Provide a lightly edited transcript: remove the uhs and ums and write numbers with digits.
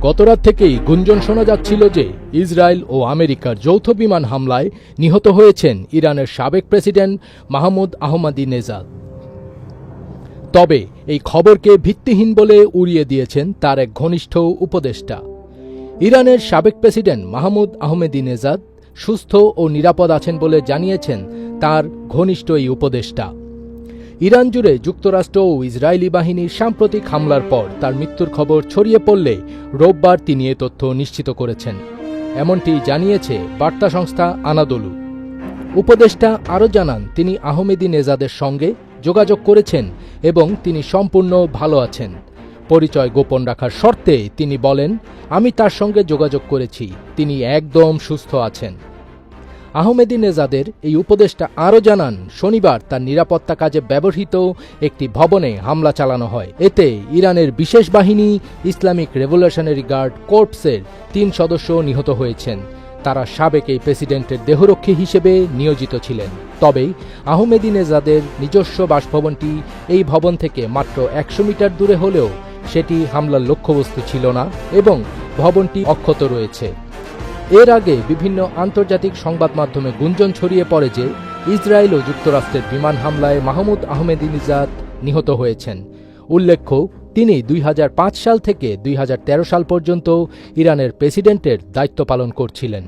গতরাত থেকেই গুঞ্জন শোনা যাচ্ছিল যে ইসরায়েল ও আমেরিকার যৌথ বিমান হামলায় নিহত হয়েছেন ইরানের সাবেক প্রেসিডেন্ট মাহমুদ আহমাদিনেজাদ। তবে এই খবরকে ভিত্তিহীন বলে উড়িয়ে দিয়েছেন তার এক ঘনিষ্ঠ উপদেষ্টা। ইরানের সাবেক প্রেসিডেন্ট মাহমুদ আহমেদিনেজাদ সুস্থ ও নিরাপদ আছেন বলে জানিয়েছেন তার ঘনিষ্ঠ এই উপদেষ্টা। ইরান জুড়ে যুক্তরাষ্ট্র ও ইসরায়েলি বাহিনীর সাম্প্রতিক হামলার পর তার মৃত্যুর খবর ছড়িয়ে পড়লে রোববার তিনি এ তথ্য নিশ্চিত করেছেন, এমনটি জানিয়েছে বার্তা সংস্থা আনাদোলু। উপদেষ্টা আরও জানান, তিনি আহমেদিনেজাদের সঙ্গে যোগাযোগ করেছেন এবং তিনি সম্পূর্ণ ভালো আছেন। পরিচয় গোপন রাখার শর্তে তিনি বলেন, আমি তার সঙ্গে যোগাযোগ করেছি, তিনি একদম সুস্থ আছেন। আহমেদিনেজাদের এই উপদেষ্টা আরও জানান, শনিবার তার নিরাপত্তা কাজে ব্যবহৃত একটি ভবনে হামলা চালানো হয়। এতে ইরানের বিশেষ বাহিনী ইসলামিক রেভলিউশনারি গার্ড কর্পসের ৩ সদস্য নিহত হয়েছেন। তারা সাবেক এই প্রেসিডেন্টের দেহরক্ষী হিসেবে নিয়োজিত ছিলেন। তবে আহমেদিনেজাদের নিজস্ব বাসভবনটি এই ভবন থেকে মাত্র ১০০ মিটার দূরে হলেও সেটি হামলার লক্ষ্যবস্তু ছিল না এবং ভবনটি অক্ষত রয়েছে। এর আগে বিভিন্ন আন্তর্জাতিক সংবাদ মাধ্যমে গুঞ্জন ছড়িয়ে পড়ে যে ইসরায়েল ও যুক্তরাষ্ট্রের বিমান হামলায় মাহমুদ আহমেদিনেজাদ নিহত হয়েছেন। উল্লেখ্য, তিনি ২০০৫ সাল থেকে ২০১৩ সাল পর্যন্ত ইরানের প্রেসিডেন্টের দায়িত্ব পালন করছিলেন।